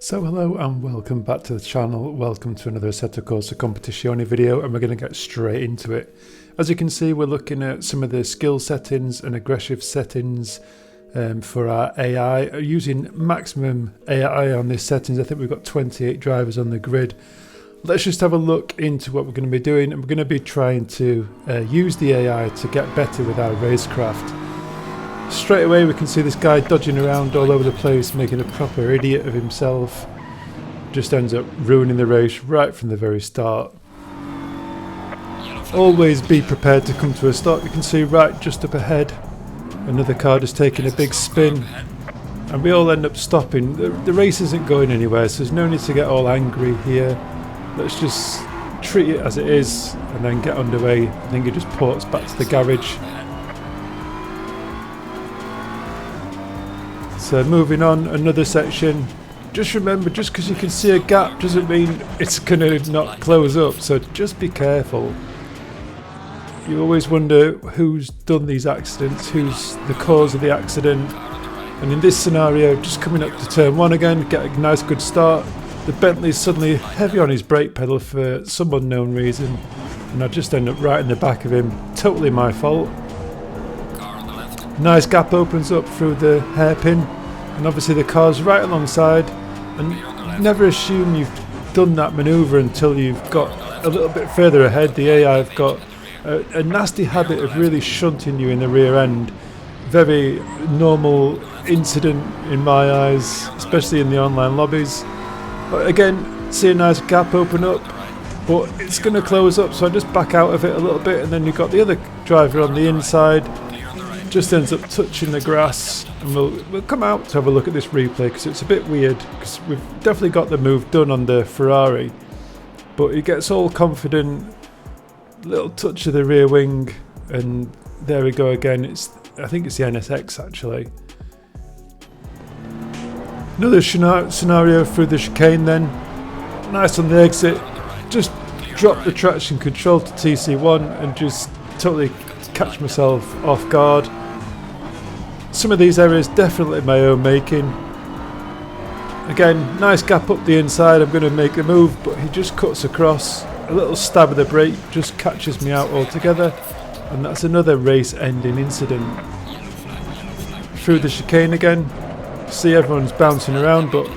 So hello and welcome back to the channel. Welcome to another Assetto Corsa Competizione video, and we're going to get straight into it. As you can see, we're looking at some of the skill settings and aggressive settings for our AI. Using maximum AI on these settings, I think we've got 28 drivers on the grid. Let's just have a look into what we're going to be doing, and we're going to be trying to use the AI to get better with our RaceCraft. Straight away we can see this guy dodging around all over the place, making a proper idiot of himself. Just ends up ruining the race right from the very start. Always be prepared to come to a stop. You can see right just up ahead another car just taking a big spin, and we all end up stopping. The race isn't going anywhere, so there's no need to get all angry here. Let's just treat it as it is and then get underway. I think it just ports back to the garage. So moving on, another section. Just remember, just because you can see a gap doesn't mean it's going to not close up, so just be careful. You always wonder who's done these accidents, who's the cause of the accident. And in this scenario, just coming up to turn one again, get a nice good start. The Bentley's suddenly heavy on his brake pedal for some unknown reason, and I just end up right in the back of him. Totally my fault. Nice gap opens up through the hairpin, and obviously the car's right alongside, and never assume you've done that manoeuvre until you've got a little bit further ahead. The AI have got a nasty habit of really shunting you in the rear end. Very normal incident in my eyes, especially in the online lobbies. But again, see a nice gap open up, but it's going to close up, so I just back out of it a little bit, and then you've got the other driver on the inside. Just ends up touching the grass, and we'll come out to have a look at this replay because it's a bit weird, because we've definitely got the move done on the Ferrari, but he gets all confident, little touch of the rear wing, and there we go again. I think it's the NSX actually. Another scenario through the chicane then. Nice on the exit, just drop the traction control to TC1 and just totally catch myself off guard. Some of these areas definitely my own making. Again, nice gap up the inside. I'm going to make a move, but he just cuts across. A little stab of the brake just catches me out altogether, and that's another race ending incident. Through the chicane again, see everyone's bouncing around, but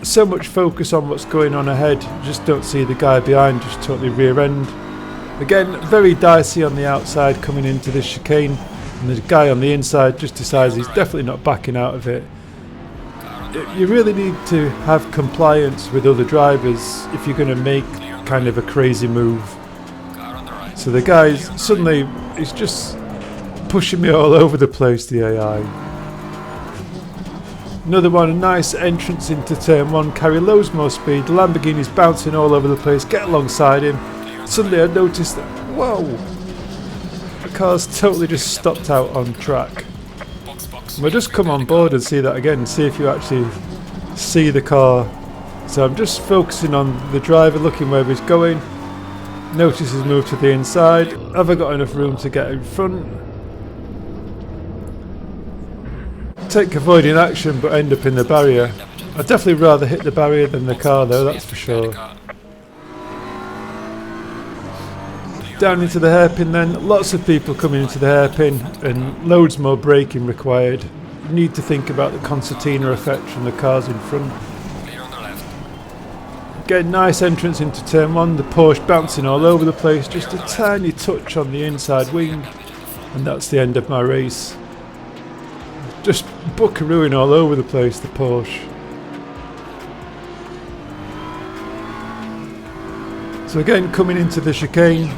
so much focus on what's going on ahead, you just don't see the guy behind, just totally rear end. Again, very dicey on the outside coming into this chicane, and the guy on the inside just decides he's definitely not backing out of it. You really need to have compliance with other drivers if you're going to make kind of a crazy move. So the guy's suddenly, he's just pushing me all over the place, the AI. Another one, a nice entrance into turn one, carry loads more speed, the Lamborghini's bouncing all over the place, get alongside him. Suddenly I noticed that, whoa, the car's totally just stopped out on track. We'll just come on board and see that again, see if you actually see the car. So I'm just focusing on the driver, looking where he's going. Notice he's moved to the inside. Have I got enough room to get in front? Take avoiding action but end up in the barrier. I'd definitely rather hit the barrier than the car though, that's for sure. Down into the hairpin then, lots of people coming into the hairpin and loads more braking required. You need to think about the concertina effect from the cars in front. Again, nice entrance into turn one, the Porsche bouncing all over the place, just a tiny touch on the inside wing, and that's the end of my race. Just buckarooing all over the place, the Porsche. So again, coming into the chicane,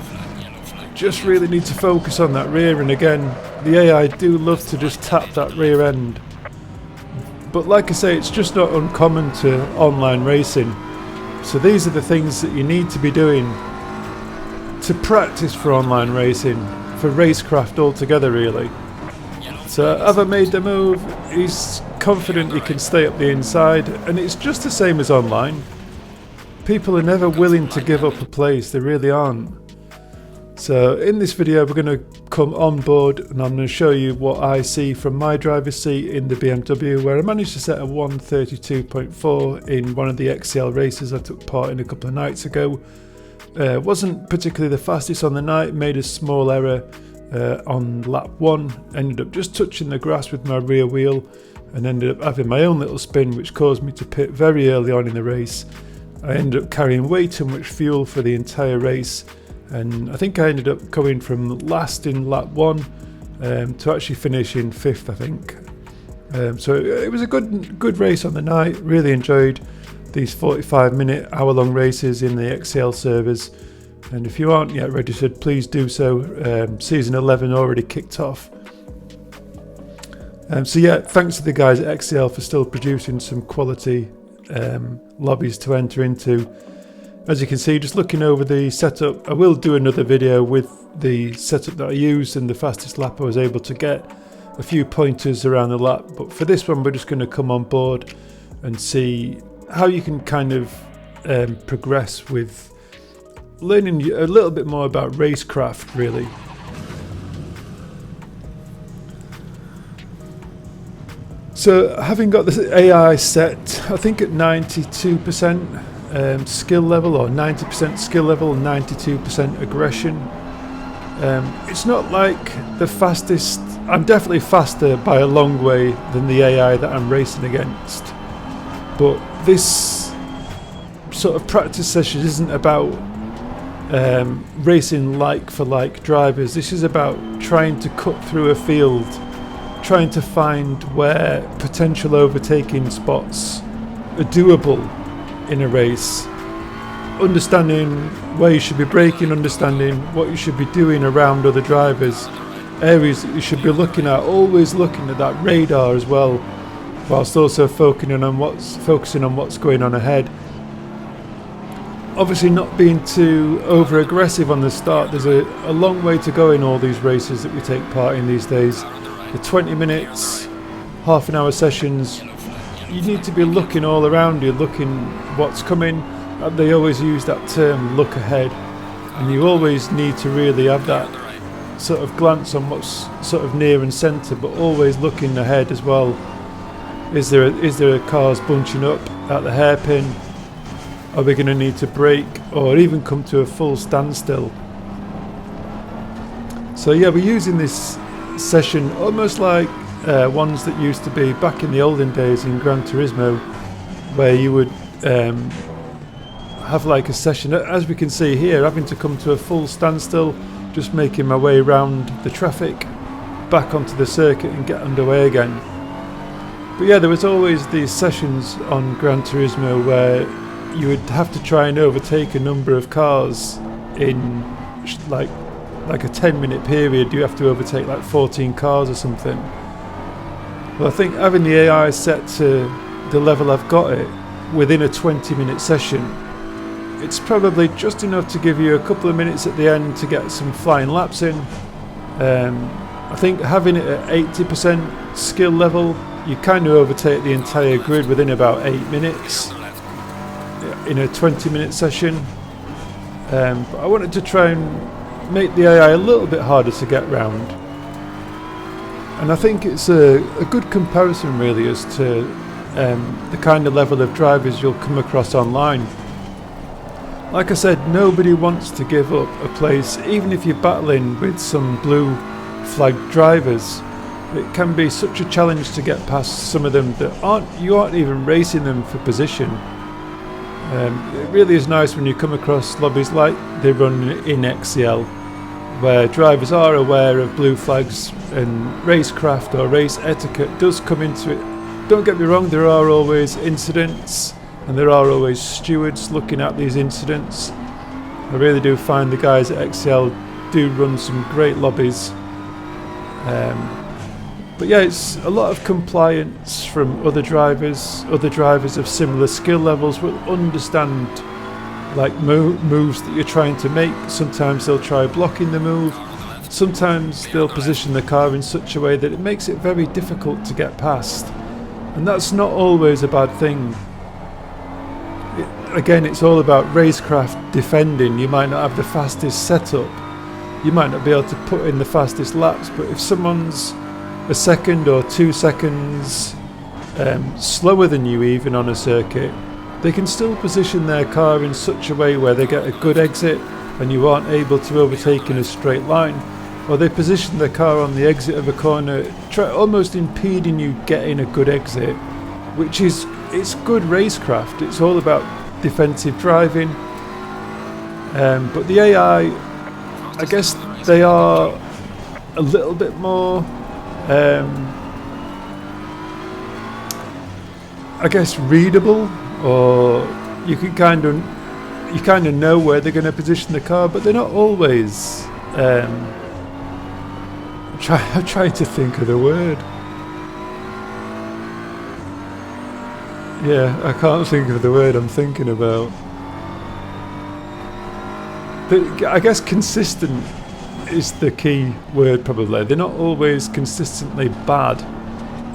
just really need to focus on that rear, and again, the AI do love to just tap that rear end. But like I say, it's just not uncommon to online racing. So these are the things that you need to be doing to practice for online racing, for RaceCraft altogether really. So have I made the move? He's confident he can stay up the inside, and it's just the same as online. People are never willing to give up a place, they really aren't. So in this video we're going to come on board and I'm going to show you what I see from my driver's seat in the BMW, where I managed to set a 1:32.4 in one of the XCL races I took part in a couple of nights ago. Wasn't particularly the fastest on the night, made a small error on lap 1, ended up just touching the grass with my rear wheel and ended up having my own little spin, which caused me to pit very early on in the race. I ended up carrying way too much fuel for the entire race, and I think I ended up coming from last in lap 1 to actually finish in 5th, I think. So it was a good race on the night. Really enjoyed these 45-minute, hour-long races in the XCL servers. And if you aren't yet registered, please do so. Season 11 already kicked off. So yeah, thanks to the guys at XCL for still producing some quality lobbies to enter into. As you can see, just looking over the setup, I will do another video with the setup that I used and the fastest lap I was able to get, a few pointers around the lap, but for this one we're just going to come on board and see how you can kind of progress with learning a little bit more about RaceCraft, really. So having got the AI set, I think at 92% skill level, or 90% skill level, 92% aggression. It's not like the fastest. I'm definitely faster by a long way than the AI that I'm racing against, but this sort of practice session isn't about racing like for like drivers. This is about trying to cut through a field, trying to find where potential overtaking spots are doable in a race, understanding where you should be braking, understanding what you should be doing around other drivers, areas that you should be looking at, always looking at that radar as well, whilst also focusing on what's going on ahead. Obviously not being too over aggressive on the start. There's a long way to go in all these races that we take part in these days. The 20 minutes, half an hour sessions, you need to be looking all around you, looking what's coming. They always use that term, look ahead, and you always need to really have that sort of glance on what's sort of near and centre, but always looking ahead as well. Is there cars bunching up at the hairpin? Are we going to need to brake or even come to a full standstill? So yeah, we're using this session almost like ones that used to be back in the olden days in Gran Turismo, where you would have like a session, as we can see here, having to come to a full standstill, just making my way around the traffic back onto the circuit and get underway again. But yeah, there was always these sessions on Gran Turismo where you would have to try and overtake a number of cars in like a 10-minute period. You have to overtake like 14 cars or something. Well, I think having the AI set to the level I've got it within a 20-minute session, it's probably just enough to give you a couple of minutes at the end to get some flying laps in. I think having it at 80% skill level, you kind of overtake the entire grid within about 8 minutes in a 20-minute session. But I wanted to try and make the AI a little bit harder to get round. And I think it's a good comparison really as to the kind of level of drivers you'll come across online. Like I said, nobody wants to give up a place, even if you're battling with some blue flag drivers. It can be such a challenge to get past some of them that you aren't even racing them for position. It really is nice when you come across lobbies like they run in XCL, where drivers are aware of blue flags and racecraft or race etiquette does come into it. Don't get me wrong, there are always incidents and there are always stewards looking at these incidents. I really do find the guys at XCL do run some great lobbies. But yeah, it's a lot of compliance from other drivers. Other drivers of similar skill levels will understand like moves that you're trying to make. Sometimes they'll try blocking the move. Sometimes they'll position the car in such a way that it makes it very difficult to get past. And that's not always a bad thing. Again, it's all about racecraft defending. You might not have the fastest setup, you might not be able to put in the fastest laps, but if someone's a second or 2 seconds slower than you even on a circuit, they can still position their car in such a way where they get a good exit and you aren't able to overtake in a straight line, or they position their car on the exit of a corner, almost impeding you getting a good exit, which is, it's good racecraft. It's all about defensive driving, but the AI, I guess they are a little bit more I guess readable, or you can kind of know where they're going to position the car, but they're not always. I'm trying to think of the word. Yeah, I can't think of the word I'm thinking about. But I guess consistent is the key word probably. They're not always consistently bad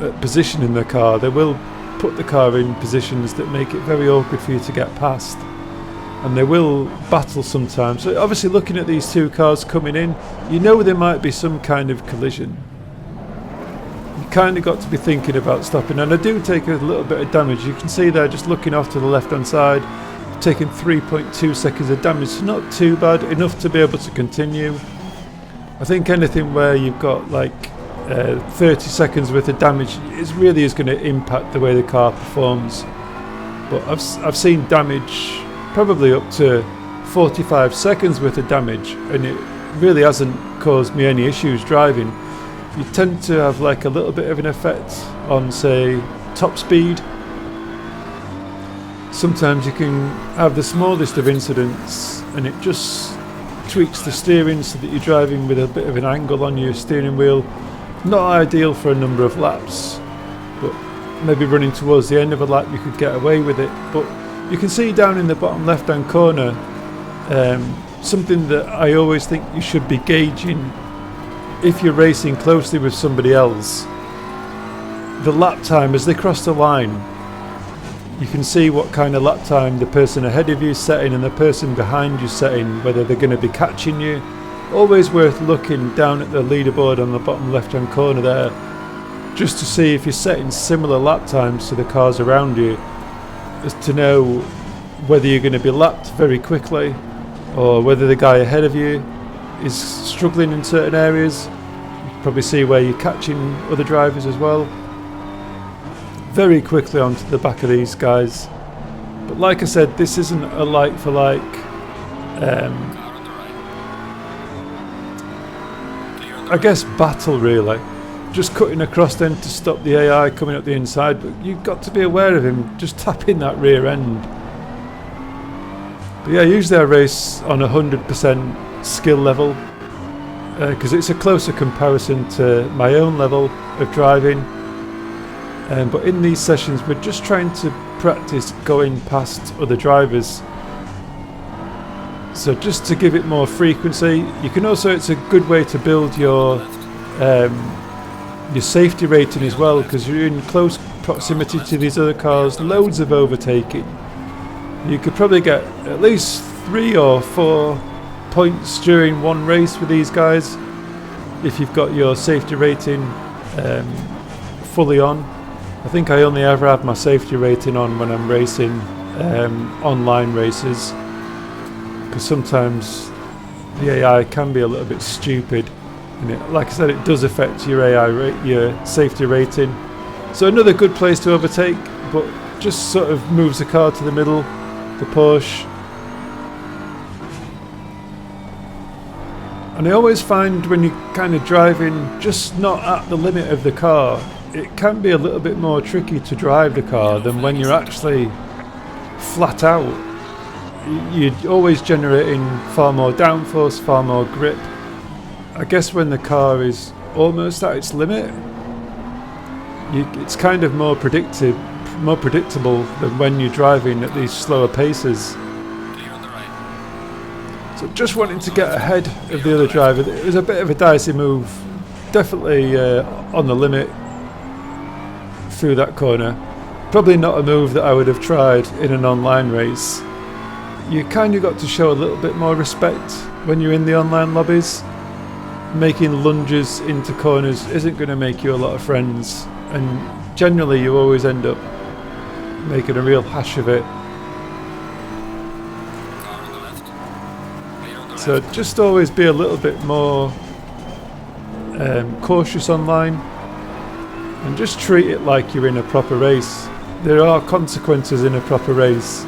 at positioning the car. They will put the car in positions that make it very awkward for you to get past, and they will battle sometimes. So obviously looking at these two cars coming in, you know there might be some kind of collision. You kind of got to be thinking about stopping, and I do take a little bit of damage. You can see there, just looking off to the left hand side, taking 3.2 seconds of damage. So not too bad, enough to be able to continue. I think anything where you've got like 30 seconds worth of damage, it really is going to impact the way the car performs. But I've seen damage probably up to 45 seconds worth of damage, and it really hasn't caused me any issues driving. You tend to have like a little bit of an effect on, say, top speed. Sometimes you can have the smallest of incidents and it just tweaks the steering so that you're driving with a bit of an angle on your steering wheel. Not ideal for a number of laps, but maybe running towards the end of a lap you could get away with it. But you can see down in the bottom left hand corner something that I always think you should be gauging if you're racing closely with somebody else. The lap time as they cross the line. You can see what kind of lap time the person ahead of you is setting and the person behind you setting, whether they're going to be catching you. Always worth looking down at the leaderboard on the bottom left hand corner there, just to see if you're setting similar lap times to the cars around you, as to know whether you're going to be lapped very quickly or whether the guy ahead of you is struggling in certain areas. You can probably see where you're catching other drivers as well. Very quickly onto the back of these guys. But like I said, this isn't a like for like I guess battle really. Just cutting across then to stop the AI coming up the inside, but you've got to be aware of him just tapping that rear end. But yeah, usually I race on 100% skill level because it's a closer comparison to my own level of driving. But in these sessions we're just trying to practice going past other drivers. So just to give it more frequency, you can also, it's a good way to build your safety rating as well, because you're in close proximity to these other cars, loads of overtaking. You could probably get at least 3 or 4 points during one race with these guys if you've got your safety rating fully on. I think I only ever have my safety rating on when I'm racing online races, because sometimes the AI can be a little bit stupid, and like I said, it does affect your your safety rating. So another good place to overtake, but just sort of moves the car to the middle, the Porsche. And I always find when you're kind of driving just not at the limit of the car, it can be a little bit more tricky to drive the car than when you're actually flat out. You're always generating far more downforce, far more grip. I guess when the car is almost at its limit, it's kind of more predictable than when you're driving at these slower paces. So just wanting to get ahead of the other driver, it was a bit of a dicey move, definitely on the limit through that corner. Probably not a move that I would have tried in an online race. You kind of got to show a little bit more respect when you're in the online lobbies. making lunges into corners isn't going to make you a lot of friends, and generally you always end up making a real hash of it. So just always be a little bit more cautious online, and just treat it like you're in a proper race. There are consequences in a proper race.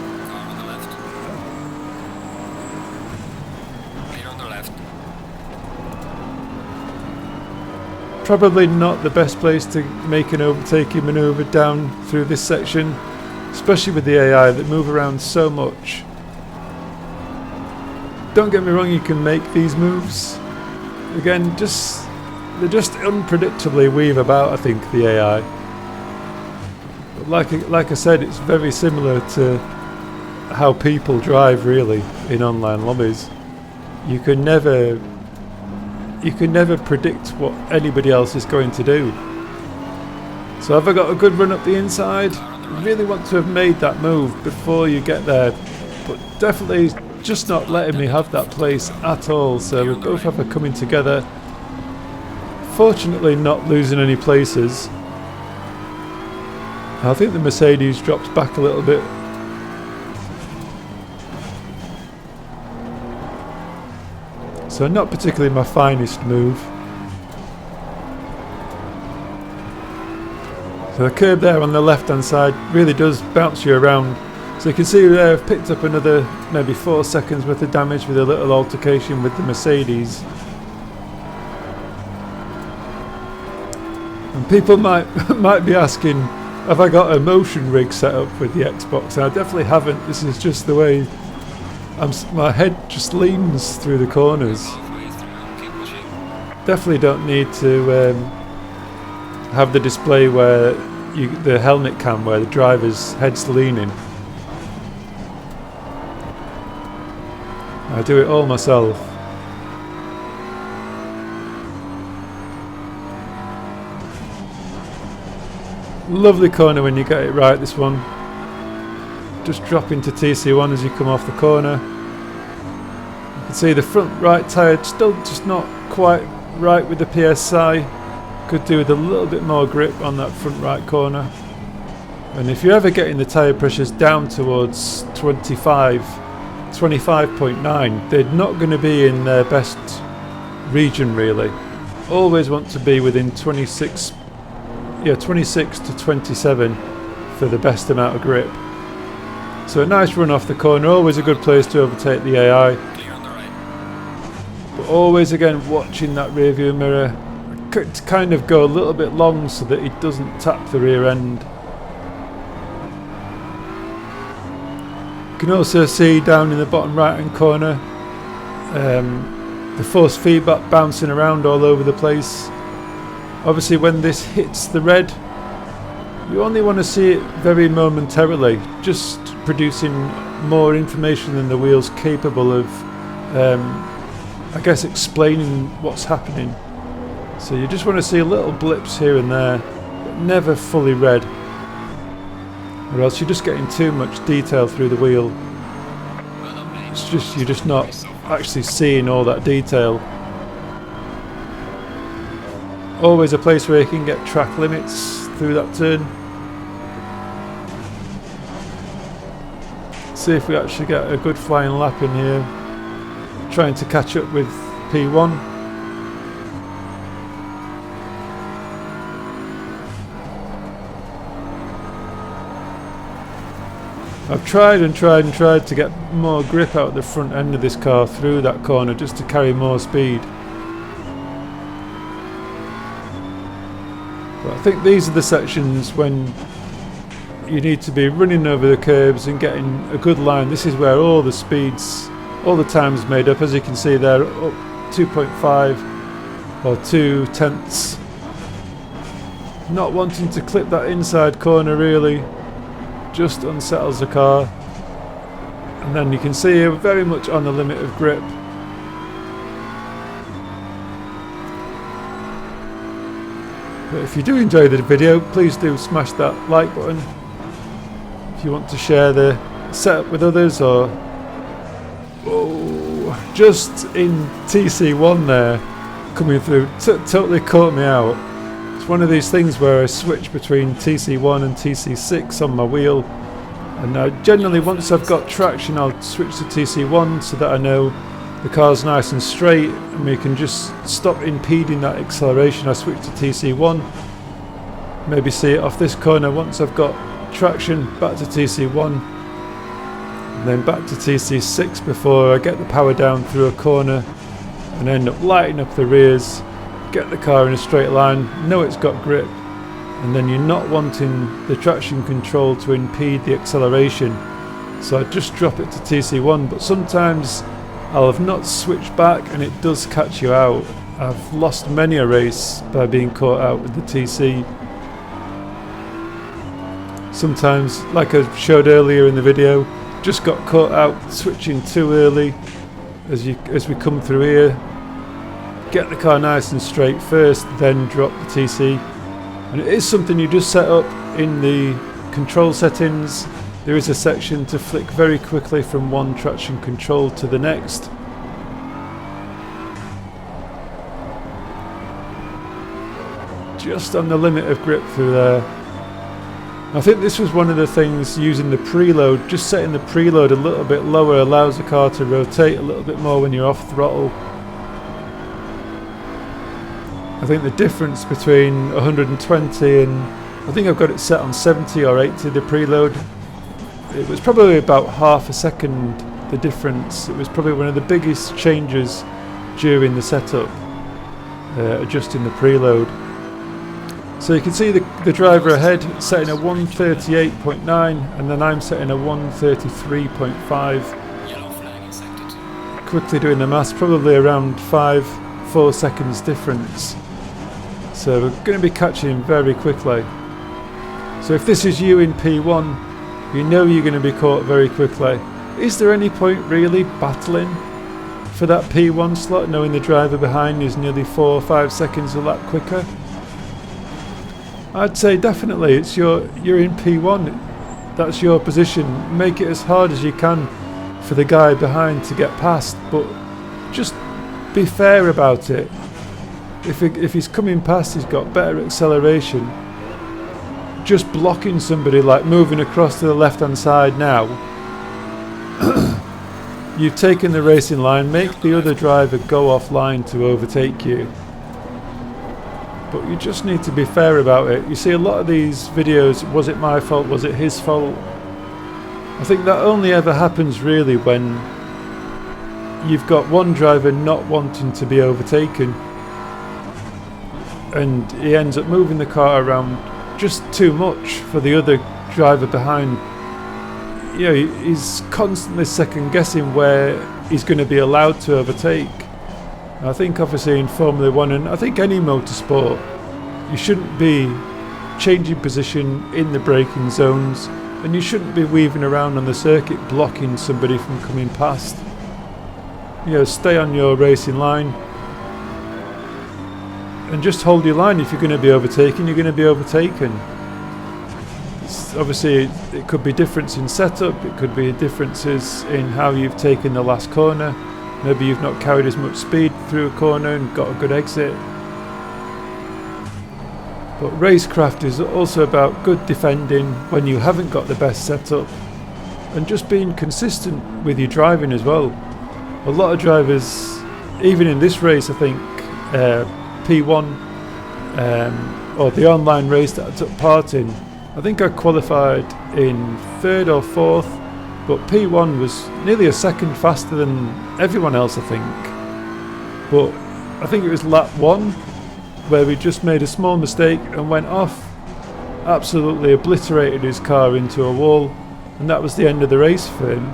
Probably not the best place to make an overtaking manoeuvre down through this section, especially with the AI that move around so much. Don't get me wrong, you can make these moves. Again, they just unpredictably weave about, I think, the AI. But like I said, it's very similar to how people drive really in online lobbies. You can never predict what anybody else is going to do. So have I got a good run up the inside? You really want to have made that move before you get there, but definitely just not letting me have that place at all. So we both have a coming together. Fortunately not losing any places. I think the Mercedes drops back a little bit. So not particularly my finest move. So the curb there on the left hand side really does bounce you around. So you can see there I've picked up another maybe 4 seconds worth of damage with a little altercation with the Mercedes. And people might be asking, have I got a motion rig set up with the Xbox? And I definitely haven't. This is just the way my head just leans through the corners. Definitely don't need to have the display where the helmet cam where the driver's head's leaning. I do it all myself. Lovely corner when you get it right, this one. Just drop into TC1 as you come off the corner. You can see the front right tyre still just not quite right with the PSI. Could do with a little bit more grip on that front right corner. And if you're ever getting the tyre pressures down towards 25.9, they're not going to be in their best region really. Always want to be within 26 to 27 for the best amount of grip. So a nice run off the corner, always a good place to overtake the AI. But always again watching that rear view mirror to kind of go a little bit long so that it doesn't tap the rear end. You can also see down in the bottom right hand corner the force feedback bouncing around all over the place. Obviously when this hits the red, you only want to see it very momentarily, just producing more information than the wheel's capable of, I guess, explaining what's happening. So you just want to see little blips here and there, but never fully red, or else you're just getting too much detail through the wheel. It's just you're just not actually seeing all that detail. Always a place where you can get track limits through that turn. See if we actually get a good flying lap in here. Trying to catch up with P1. I've tried to get more grip out of the front end of this car through that corner just to carry more speed. But I think these are the sections when you need to be running over the curbs and getting a good line. This is where all the speeds, all the times made up. As you can see there, up 2.5 or 2 tenths. Not wanting to clip that inside corner really, just unsettles the car. And then you can see you're very much on the limit of grip. But if you do enjoy the video, please do smash that like button. If you want to share the setup with others, or just in TC1 there, coming through totally caught me out. It's one of these things where I switch between TC1 and TC6 on my wheel, and generally once I've got traction I'll switch to TC1 so that I know the car's nice and straight and we can just stop impeding that acceleration. I switch to TC1, maybe see it off this corner. Once I've got traction, back to TC1 and then back to TC6 before I get the power down through a corner and end up lighting up the rears, get the car in a straight line, know it's got grip, and then you're not wanting the traction control to impede the acceleration, so I just drop it to TC1. But sometimes I'll have not switched back and it does catch you out. I've lost many a race by being caught out with the TC. Sometimes, like I showed earlier in the video, just got caught out switching too early. As we come through here, get the car nice and straight first, then drop the TC. And it is something you just set up in the control settings. There is a section to flick very quickly from one traction control to the next. Just on the limit of grip through there. I think this was one of the things using the preload. Just setting the preload a little bit lower allows the car to rotate a little bit more when you're off throttle. I think the difference between 120 and I think I've got it set on 70 or 80, the preload. It was probably about half a second the difference. It was probably one of the biggest changes during the setup, adjusting the preload. So you can see the driver ahead setting a 138.9 and then I'm setting a 133.5. Quickly doing the maths, probably around 4 seconds difference. So we're going to be catching him very quickly. So if this is you in P1, you know you're going to be caught very quickly. Is there any point really battling for that P1 slot, knowing the driver behind is nearly 4 or 5 seconds a lap quicker? I'd say definitely. You're in P1. That's your position. Make it as hard as you can for the guy behind to get past, but just be fair about it. If he's coming past, he's got better acceleration. Just blocking somebody, like moving across to the left hand side now, you've taken the racing line. Make the other driver go offline to overtake you. But you just need to be fair about it. You see a lot of these videos, was it my fault, was it his fault? I think that only ever happens really when you've got one driver not wanting to be overtaken and he ends up moving the car around just too much for the other driver behind. You know, he's constantly second guessing where he's going to be allowed to overtake. I think obviously in Formula 1 and I think any motorsport, you shouldn't be changing position in the braking zones and you shouldn't be weaving around on the circuit blocking somebody from coming past. You know, stay on your racing line and just hold your line. If you're going to be overtaken, you're going to be overtaken. Obviously it could be difference in setup, it could be differences in how you've taken the last corner. Maybe you've not carried as much speed through a corner and got a good exit. But RaceCraft is also about good defending when you haven't got the best setup and just being consistent with your driving as well. A lot of drivers, even in this race, I think P1 or the online race that I took part in, I think I qualified in 3rd or 4th, but P1 was nearly a second faster than everyone else, I think. But I think it was lap 1 where we just made a small mistake and went off, absolutely obliterated his car into a wall, and that was the end of the race for him.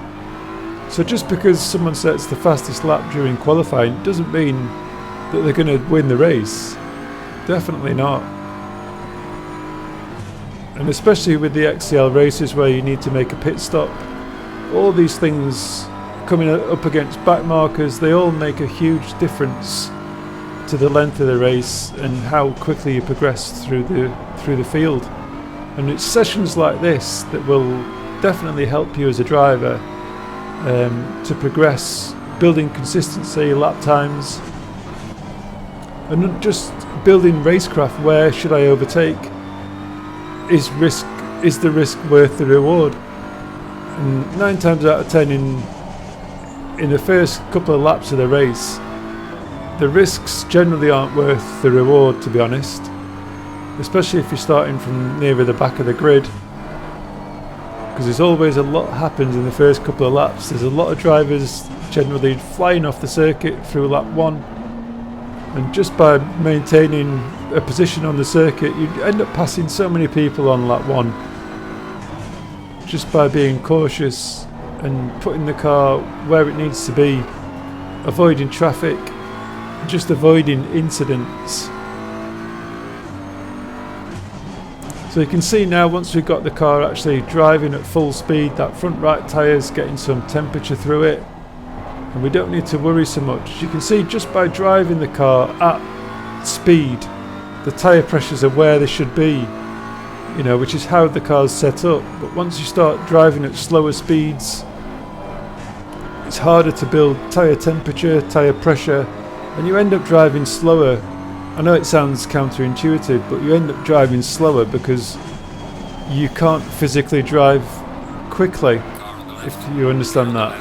So just because someone sets the fastest lap during qualifying doesn't mean that they're going to win the race. Definitely not. And especially with the XCL races where you need to make a pit stop, all these things coming up against back markers, they all make a huge difference to the length of the race and how quickly you progress through the field. And it's sessions like this that will definitely help you as a driver to progress, building consistency, lap times. And not just building RaceCraft, where should I overtake? Is the risk worth the reward? And 9 times out of 10 in the first couple of laps of the race, the risks generally aren't worth the reward, to be honest. Especially if you're starting from nearer the back of the grid. Because there's always a lot happens in the first couple of laps. There's a lot of drivers generally flying off the circuit through lap 1. And just by maintaining a position on the circuit, you end up passing so many people on lap 1. Just by being cautious and putting the car where it needs to be, avoiding traffic, just avoiding incidents. So you can see now, once we've got the car actually driving at full speed, that front right tyre's getting some temperature through it, and we don't need to worry so much. You can see just by driving the car at speed, the tyre pressures are where they should be, you know, which is how the car's set up. But once you start driving at slower speeds, it's harder to build tyre temperature, tyre pressure, and you end up driving slower. I know it sounds counterintuitive, but you end up driving slower because you can't physically drive quickly, if you understand that.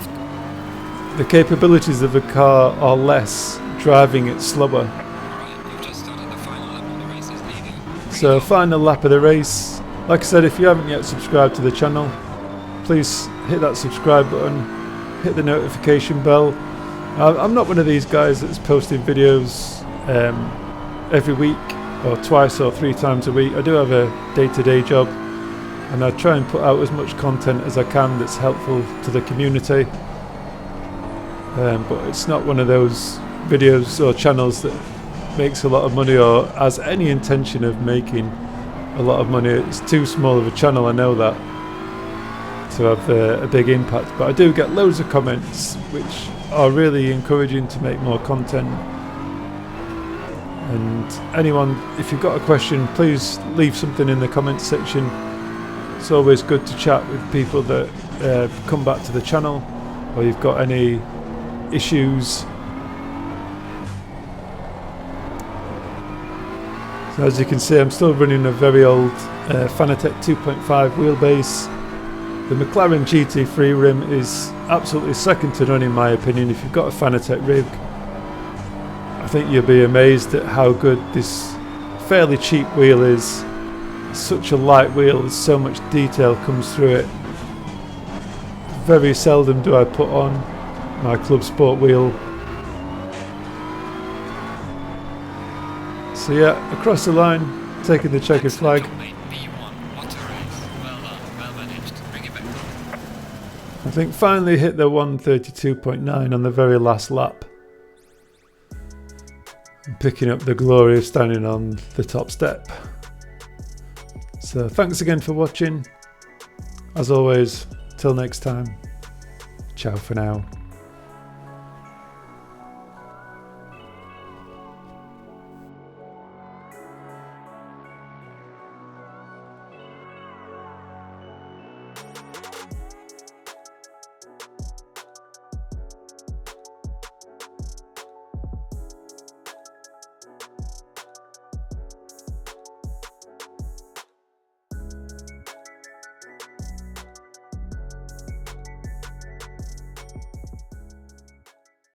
The capabilities of the car are less driving it slower. So final lap of the race. Like I said, if you haven't yet subscribed to the channel, please hit that subscribe button, hit the notification bell. I'm not one of these guys that's posting videos every week or twice or 3 times a week. I do have a day-to-day job, and I try and put out as much content as I can that's helpful to the community, but it's not one of those videos or channels that makes a lot of money or has any intention of making a lot of money. It's too small of a channel, I know that, to have a big impact, but I do get loads of comments which are really encouraging to make more content. And anyone, if you've got a question, please leave something in the comments section. It's always good to chat with people that come back to the channel, or you've got any issues. So as you can see, I'm still running a very old Fanatec 2.5 wheelbase. The McLaren GT3 rim is absolutely second to none in my opinion. If you've got a Fanatec rig, I think you'll be amazed at how good this fairly cheap wheel is. It's such a light wheel, there's so much detail comes through it. Very seldom do I put on my Club Sport wheel. So yeah, across the line, taking the checkered flag. I think finally hit the 132.9 on the very last lap. Picking up the glory of standing on the top step. So thanks again for watching. As always, till next time, ciao for now.